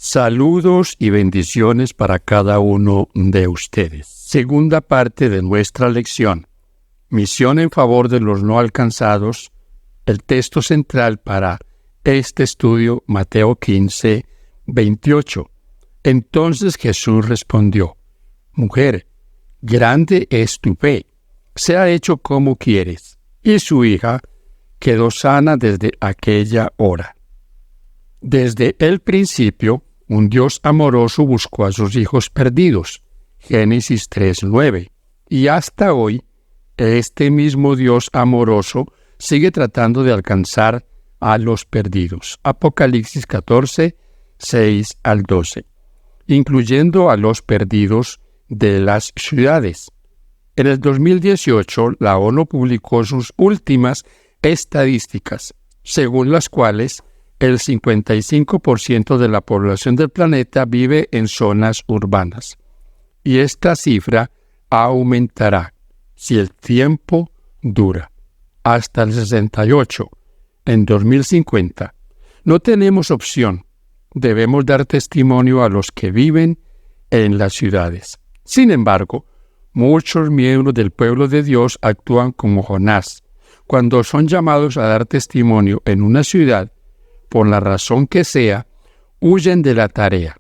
Saludos y bendiciones para cada uno de ustedes. Segunda parte de nuestra lección. Misión en favor de los no alcanzados. El texto central para este estudio, Mateo 15, 28. Entonces Jesús respondió: Mujer, grande es tu fe, sea hecho como quieres. Y su hija quedó sana desde aquella hora. Desde el principio, un Dios amoroso buscó a sus hijos perdidos. Génesis 3:9. Y hasta hoy, este mismo Dios amoroso sigue tratando de alcanzar a los perdidos. Apocalipsis 14, 6 al 12. Incluyendo a los perdidos de las ciudades. En el 2018, la ONU publicó sus últimas estadísticas, según las cuales el 55% de la población del planeta vive en zonas urbanas. Y esta cifra aumentará, si el tiempo dura, hasta el 68%, en 2050. No tenemos opción. Debemos dar testimonio a los que viven en las ciudades. Sin embargo, muchos miembros del pueblo de Dios actúan como Jonás. Cuando son llamados a dar testimonio en una ciudad, por la razón que sea, huyen de la tarea.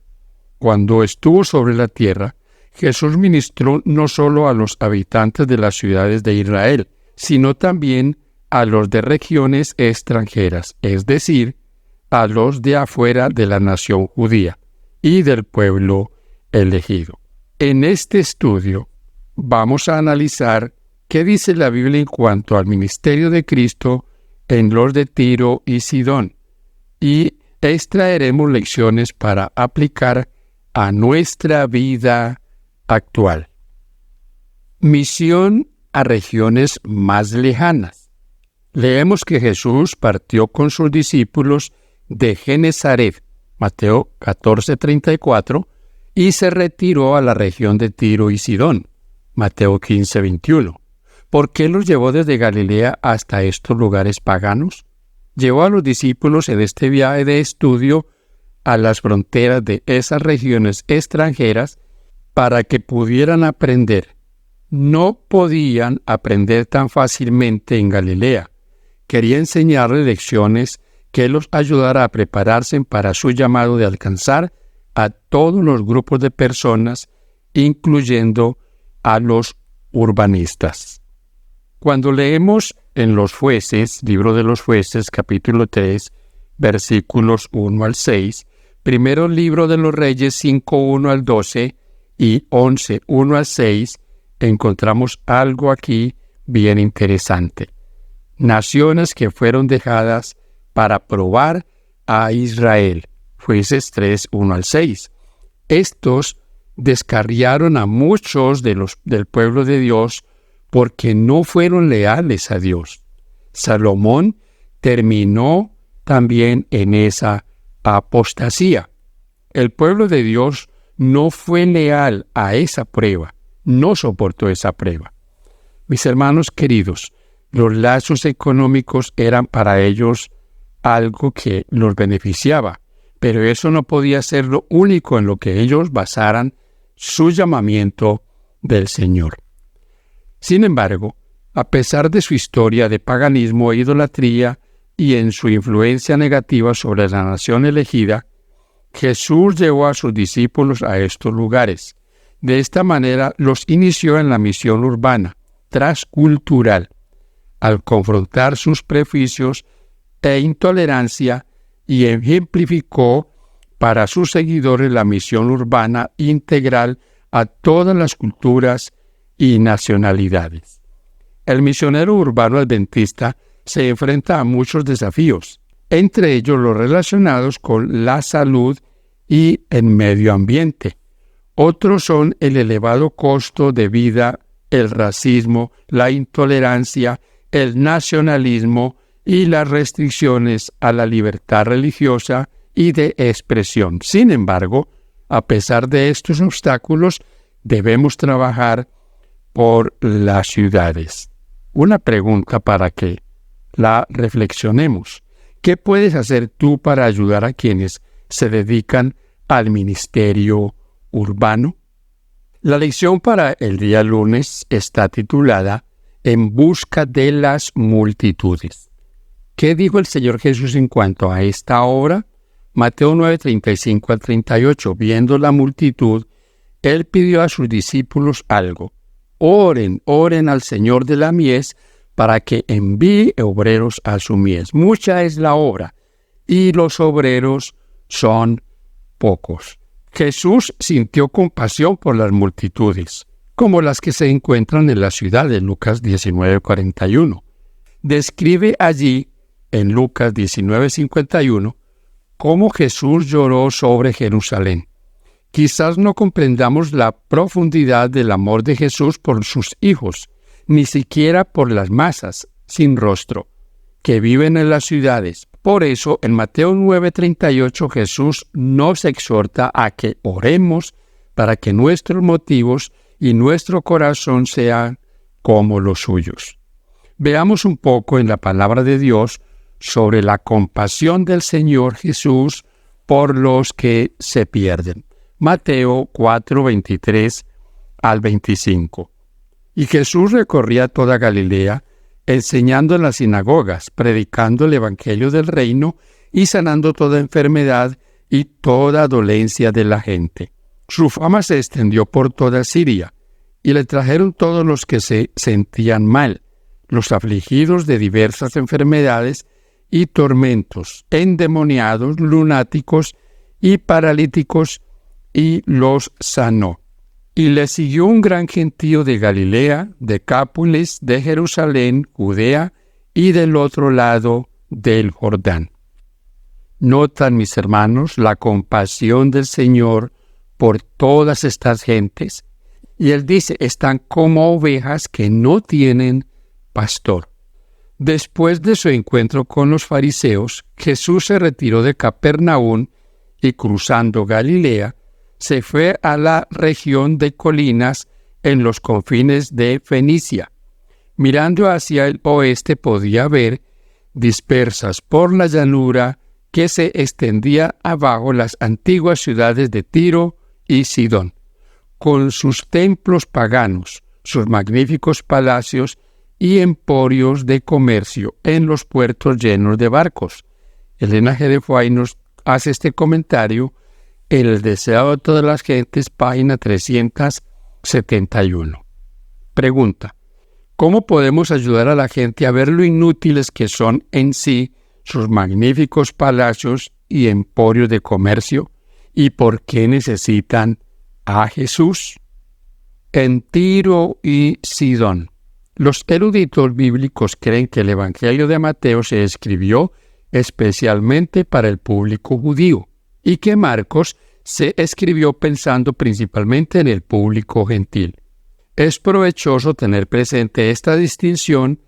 Cuando estuvo sobre la tierra, Jesús ministró no solo a los habitantes de las ciudades de Israel, sino también a los de regiones extranjeras, es decir, a los de afuera de la nación judía y del pueblo elegido. En este estudio vamos a analizar qué dice la Biblia en cuanto al ministerio de Cristo en los de Tiro y Sidón, y extraeremos lecciones para aplicar a nuestra vida actual. Misión a regiones más lejanas. Leemos que Jesús partió con sus discípulos de Genezaret, Mateo 14:34, y se retiró a la región de Tiro y Sidón, Mateo 15:21. ¿Por qué los llevó desde Galilea hasta estos lugares paganos? Llevó a los discípulos en este viaje de estudio a las fronteras de esas regiones extranjeras para que pudieran aprender. No podían aprender tan fácilmente en Galilea. Quería enseñarles lecciones que los ayudara a prepararse para su llamado de alcanzar a todos los grupos de personas, incluyendo a los urbanistas. Cuando leemos en los Jueces, libro de los Jueces, capítulo 3, versículos 1 al 6, primero libro de los Reyes 5, 1 al 12 y 11, 1 al 6, encontramos algo aquí bien interesante. Naciones que fueron dejadas para probar a Israel. Jueces 3, 1 al 6. Estos descarriaron a muchos del pueblo de Dios porque no fueron leales a Dios. Salomón terminó también en esa apostasía. El pueblo de Dios no fue leal a esa prueba, no soportó esa prueba. Mis hermanos queridos, los lazos económicos eran para ellos algo que los beneficiaba, pero eso no podía ser lo único en lo que ellos basaran su llamamiento del Señor. Sin embargo, a pesar de su historia de paganismo e idolatría y en su influencia negativa sobre la nación elegida, Jesús llevó a sus discípulos a estos lugares. De esta manera los inició en la misión urbana, transcultural, al confrontar sus prejuicios e intolerancia, y ejemplificó para sus seguidores la misión urbana integral a todas las culturas y nacionalidades. El misionero urbano adventista se enfrenta a muchos desafíos, entre ellos los relacionados con la salud y el medio ambiente. Otros son el elevado costo de vida, el racismo, la intolerancia, el nacionalismo y las restricciones a la libertad religiosa y de expresión. Sin embargo, a pesar de estos obstáculos, debemos trabajar por las ciudades. Una pregunta para que la reflexionemos. ¿Qué puedes hacer tú para ayudar a quienes se dedican al ministerio urbano? La lección para el día lunes está titulada En busca de las multitudes. ¿Qué dijo el Señor Jesús en cuanto a esta obra? Mateo 9, 35 al 38. Viendo la multitud, Él pidió a sus discípulos algo. Oren al Señor de la mies para que envíe obreros a su mies. Mucha es la obra y los obreros son pocos. Jesús sintió compasión por las multitudes, como las que se encuentran en la ciudad de Lucas 19:41. Describe allí, en Lucas 19:51, cómo Jesús lloró sobre Jerusalén. Quizás no comprendamos la profundidad del amor de Jesús por sus hijos, ni siquiera por las masas sin rostro que viven en las ciudades. Por eso, en Mateo 9:38, Jesús nos exhorta a que oremos para que nuestros motivos y nuestro corazón sean como los suyos. Veamos un poco en la palabra de Dios sobre la compasión del Señor Jesús por los que se pierden. Mateo 4:23 al 25. Y Jesús recorría toda Galilea, enseñando en las sinagogas, predicando el evangelio del reino y sanando toda enfermedad y toda dolencia de la gente. Su fama se extendió por toda Siria, y le trajeron todos los que se sentían mal, los afligidos de diversas enfermedades y tormentos, endemoniados, lunáticos y paralíticos, y los sanó. Y le siguió un gran gentío de Galilea, Decápolis, de Jerusalén, Judea y del otro lado del Jordán. ¿Notan, mis hermanos, la compasión del Señor por todas estas gentes? Y Él dice, están como ovejas que no tienen pastor. Después de su encuentro con los fariseos, Jesús se retiró de Capernaum y cruzando Galilea, se fue a la región de colinas en los confines de Fenicia. Mirando hacia el oeste podía ver, dispersas por la llanura que se extendía abajo, las antiguas ciudades de Tiro y Sidón, con sus templos paganos, sus magníficos palacios y emporios de comercio en los puertos llenos de barcos. Elena G. de Foix nos hace este comentario en El deseo de todas las gentes, página 371. Pregunta: ¿cómo podemos ayudar a la gente a ver lo inútiles que son en sí sus magníficos palacios y emporios de comercio? ¿Y por qué necesitan a Jesús? En Tiro y Sidón. Los eruditos bíblicos creen que el Evangelio de Mateo se escribió especialmente para el público judío, y que Marcos se escribió pensando principalmente en el público gentil. Es provechoso tener presente esta distinción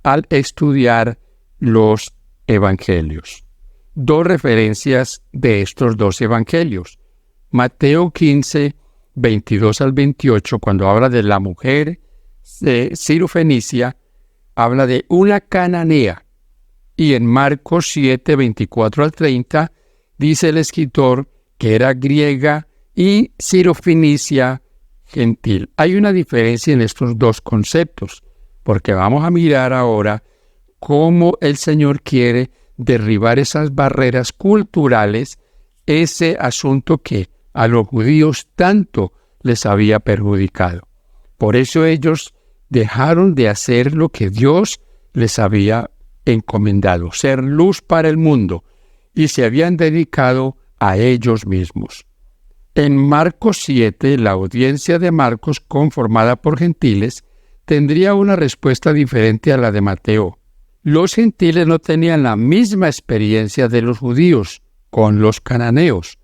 al estudiar los evangelios. Dos referencias de estos dos evangelios. Mateo 15, 22 al 28, cuando habla de la mujer de Sirofenicia, habla de una cananea. Y en Marcos 7, 24 al 30, dice el escritor que era griega y sirofenicia gentil. Hay una diferencia en estos dos conceptos, porque vamos a mirar ahora cómo el Señor quiere derribar esas barreras culturales, ese asunto que a los judíos tanto les había perjudicado. Por eso ellos dejaron de hacer lo que Dios les había encomendado, ser luz para el mundo, y se habían dedicado a ellos mismos. En Marcos 7, la audiencia de Marcos, conformada por gentiles, tendría una respuesta diferente a la de Mateo. Los gentiles no tenían la misma experiencia de los judíos con los cananeos,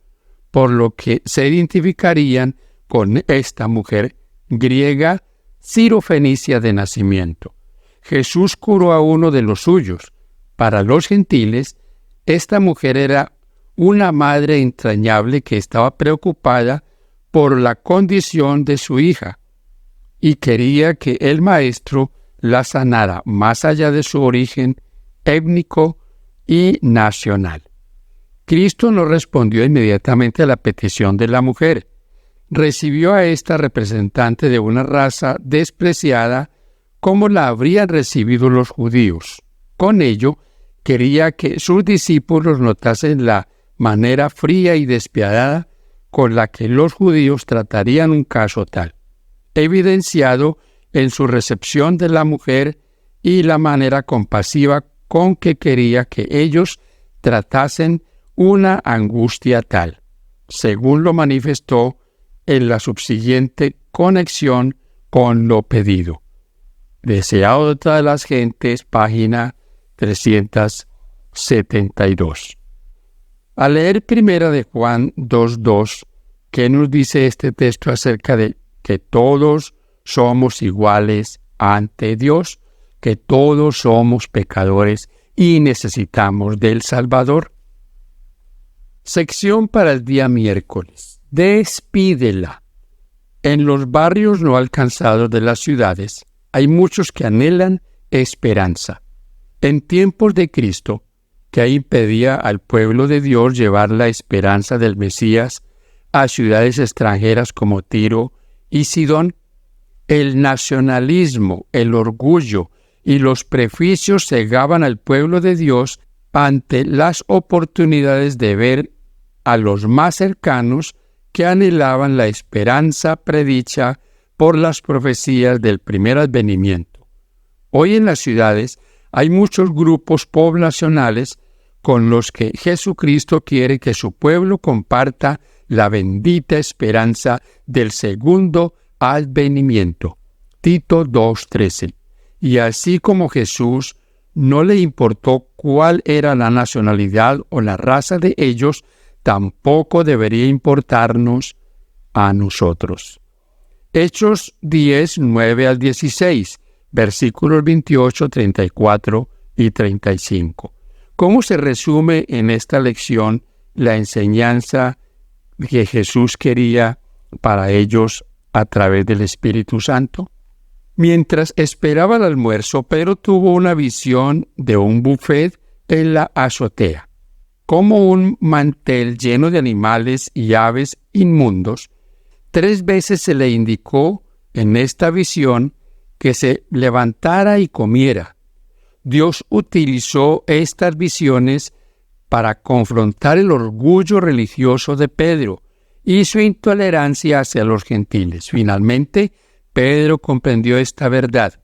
por lo que se identificarían con esta mujer griega sirofenicia de nacimiento. Jesús curó a uno de los suyos. Para los gentiles, esta mujer era una madre entrañable que estaba preocupada por la condición de su hija y quería que el maestro la sanara más allá de su origen étnico y nacional. Cristo no respondió inmediatamente a la petición de la mujer. Recibió a esta representante de una raza despreciada como la habrían recibido los judíos. Con ello, quería que sus discípulos notasen la manera fría y despiadada con la que los judíos tratarían un caso tal, evidenciado en su recepción de la mujer y la manera compasiva con que quería que ellos tratasen una angustia tal, según lo manifestó en la subsiguiente conexión con lo pedido. Deseado de todas las gentes, página 372. Al leer primera de Juan 2:2, ¿qué nos dice este texto acerca de que todos somos iguales ante Dios, que todos somos pecadores y necesitamos del Salvador? Sección para el día miércoles. Despídela. En los barrios no alcanzados de las ciudades hay muchos que anhelan esperanza. En tiempos de Cristo, que impedía al pueblo de Dios llevar la esperanza del Mesías a ciudades extranjeras como Tiro y Sidón, el nacionalismo, el orgullo y los prejuicios cegaban al pueblo de Dios ante las oportunidades de ver a los más cercanos que anhelaban la esperanza predicha por las profecías del primer advenimiento. Hoy en las ciudades hay muchos grupos poblacionales con los que Jesucristo quiere que su pueblo comparta la bendita esperanza del segundo advenimiento. Tito 2:13. Y así como Jesús no le importó cuál era la nacionalidad o la raza de ellos, tampoco debería importarnos a nosotros. Hechos 10:9-16, versículos 28, 34 y 35. ¿Cómo se resume en esta lección la enseñanza que Jesús quería para ellos a través del Espíritu Santo? Mientras esperaba el almuerzo, Pedro tuvo una visión de un buffet en la azotea. Como un mantel lleno de animales y aves inmundos, 3 veces se le indicó en esta visión que se levantara y comiera. Dios utilizó estas visiones para confrontar el orgullo religioso de Pedro y su intolerancia hacia los gentiles. Finalmente, Pedro comprendió esta verdad.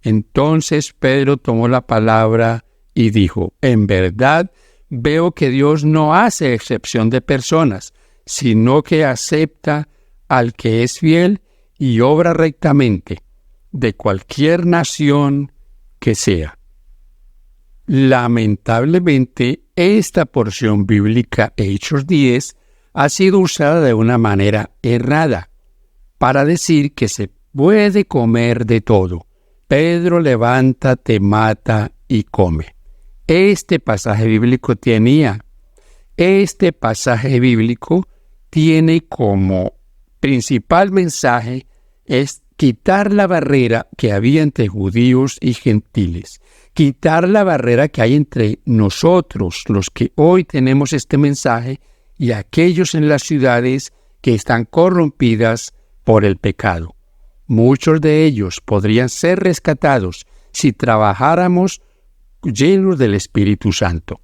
Entonces Pedro tomó la palabra y dijo: en verdad, veo que Dios no hace excepción de personas, sino que acepta al que es fiel y obra rectamente, de cualquier nación que sea. Lamentablemente, esta porción bíblica, Hechos 10, ha sido usada de una manera errada para decir que se puede comer de todo. Pedro, levántate, mata y come. Este pasaje bíblico tiene como principal mensaje es quitar la barrera que había entre judíos y gentiles, quitar la barrera que hay entre nosotros, los que hoy tenemos este mensaje, y aquellos en las ciudades que están corrompidas por el pecado. Muchos de ellos podrían ser rescatados si trabajáramos llenos del Espíritu Santo.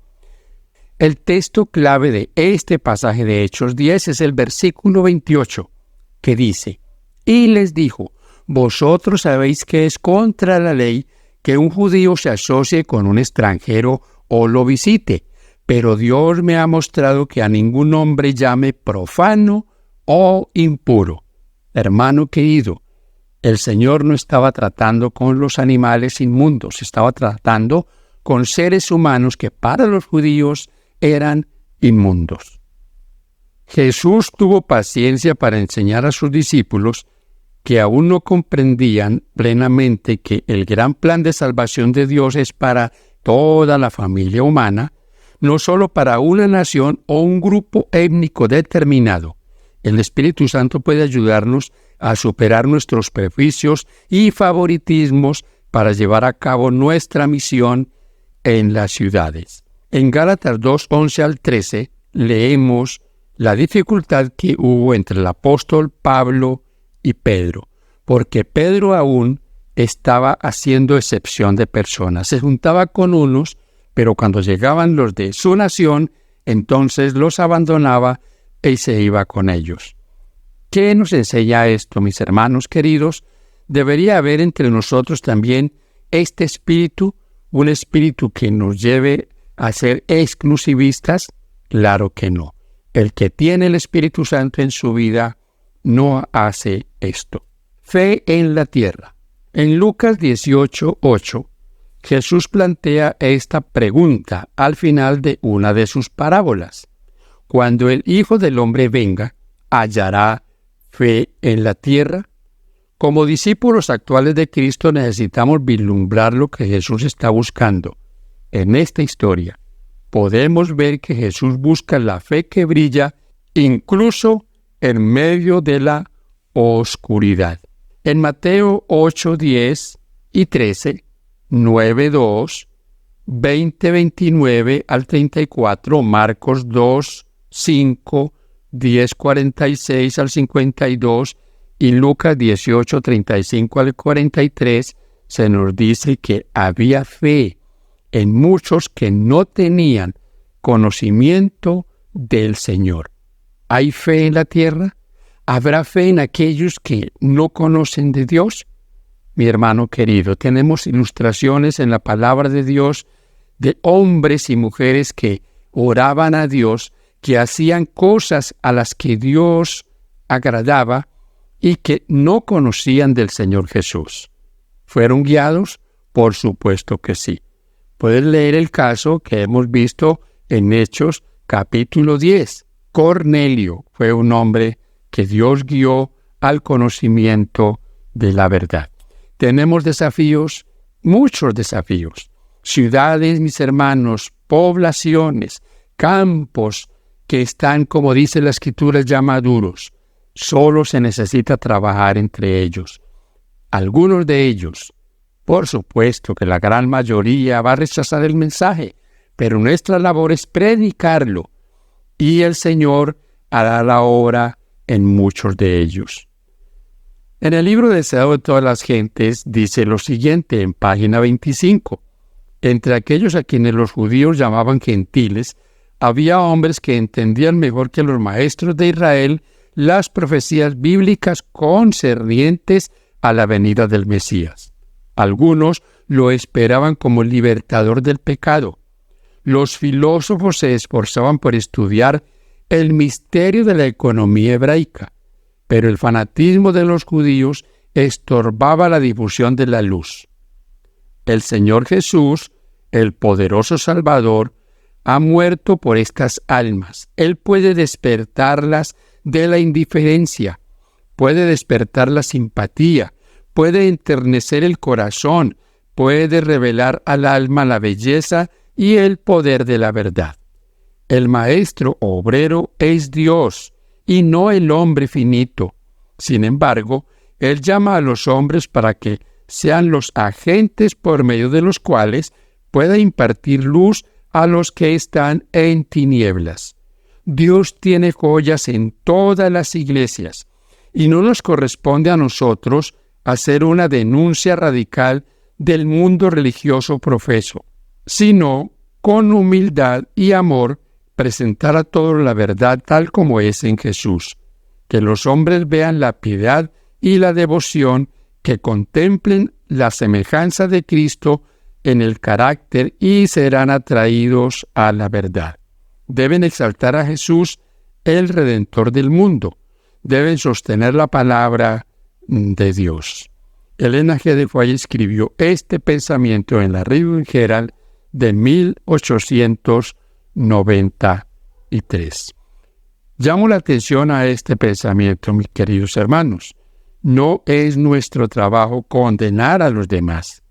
El texto clave de este pasaje de Hechos 10 es el versículo 28, que dice: y les dijo: vosotros sabéis que es contra la ley que un judío se asocie con un extranjero o lo visite, pero Dios me ha mostrado que a ningún hombre llame profano o impuro. Hermano querido, el Señor no estaba tratando con los animales inmundos, estaba tratando con seres humanos que para los judíos eran inmundos. Jesús tuvo paciencia para enseñar a sus discípulos que aún no comprendían plenamente que el gran plan de salvación de Dios es para toda la familia humana, no solo para una nación o un grupo étnico determinado. El Espíritu Santo puede ayudarnos a superar nuestros prejuicios y favoritismos para llevar a cabo nuestra misión en las ciudades. En Gálatas 2:11-13, leemos la dificultad que hubo entre el apóstol Pablo y Pedro, porque Pedro aún estaba haciendo excepción de personas. Se juntaba con unos, pero cuando llegaban los de su nación, entonces los abandonaba y se iba con ellos. ¿Qué nos enseña esto, mis hermanos queridos? ¿Debería haber entre nosotros también este espíritu, un espíritu que nos lleve a ser exclusivistas? Claro que no. El que tiene el Espíritu Santo en su vida no hace esto. Fe en la tierra. En Lucas 18:8, Jesús plantea esta pregunta al final de una de sus parábolas. Cuando el Hijo del Hombre venga, ¿hallará fe en la tierra? Como discípulos actuales de Cristo necesitamos vislumbrar lo que Jesús está buscando. En esta historia podemos ver que Jesús busca la fe que brilla incluso en medio de la oscuridad. En Mateo 8:10 y 13, 9:2, 20:29 al 34, Marcos 2:5, 10:46 al 52 y Lucas 18:35 al 43, se nos dice que había fe en muchos que no tenían conocimiento del Señor. ¿Hay fe en la tierra? ¿Habrá fe en aquellos que no conocen de Dios? Mi hermano querido, tenemos ilustraciones en la palabra de Dios de hombres y mujeres que oraban a Dios, que hacían cosas a las que Dios agradaba y que no conocían del Señor Jesús. ¿Fueron guiados? Por supuesto que sí. Puedes leer el caso que hemos visto en Hechos capítulo 10. Cornelio fue un hombre que Dios guió al conocimiento de la verdad. Tenemos desafíos, muchos desafíos. Ciudades, mis hermanos, poblaciones, campos que están, como dice la Escritura, ya maduros. Solo se necesita trabajar entre ellos. Algunos de ellos, por supuesto que la gran mayoría va a rechazar el mensaje, pero nuestra labor es predicarlo y el Señor hará la obra en muchos de ellos. En el libro Deseo de todas las gentes dice lo siguiente en página 25. Entre aquellos a quienes los judíos llamaban gentiles, había hombres que entendían mejor que los maestros de Israel las profecías bíblicas concernientes a la venida del Mesías. Algunos lo esperaban como el libertador del pecado. Los filósofos se esforzaban por estudiar el misterio de la economía hebraica, pero el fanatismo de los judíos estorbaba la difusión de la luz. El Señor Jesús, el poderoso Salvador, ha muerto por estas almas. Él puede despertarlas de la indiferencia, puede despertar la simpatía, puede enternecer el corazón, puede revelar al alma la belleza y el poder de la verdad. El maestro obrero es Dios y no el hombre finito. Sin embargo, Él llama a los hombres para que sean los agentes por medio de los cuales pueda impartir luz a los que están en tinieblas. Dios tiene joyas en todas las iglesias y no nos corresponde a nosotros hacer una denuncia radical del mundo religioso profeso, sino con humildad y amor presentar a todos la verdad tal como es en Jesús, que los hombres vean la piedad y la devoción, que contemplen la semejanza de Cristo en el carácter y serán atraídos a la verdad. Deben exaltar a Jesús, el Redentor del mundo. Deben sostener la palabra de Dios. Elena G. de Foucauld escribió este pensamiento en la Review Herald de 1893. Llamo la atención a este pensamiento, mis queridos hermanos. No es nuestro trabajo condenar a los demás.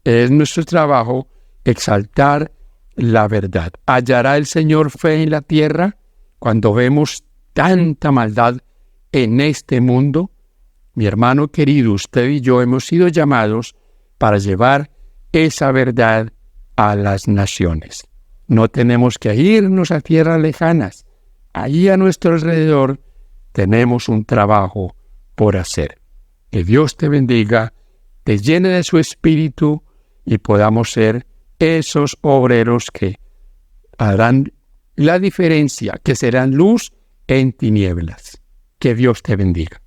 Es nuestro trabajo exaltar la verdad. ¿Hallará el Señor fe en la tierra cuando vemos tanta maldad en este mundo? Mi hermano querido, usted y yo hemos sido llamados para llevar esa verdad a las naciones. No tenemos que irnos a tierras lejanas. ahí a nuestro alrededor tenemos un trabajo por hacer. Que Dios te bendiga, te llene de su espíritu y podamos ser esos obreros que harán la diferencia, que serán luz en tinieblas. Que Dios te bendiga.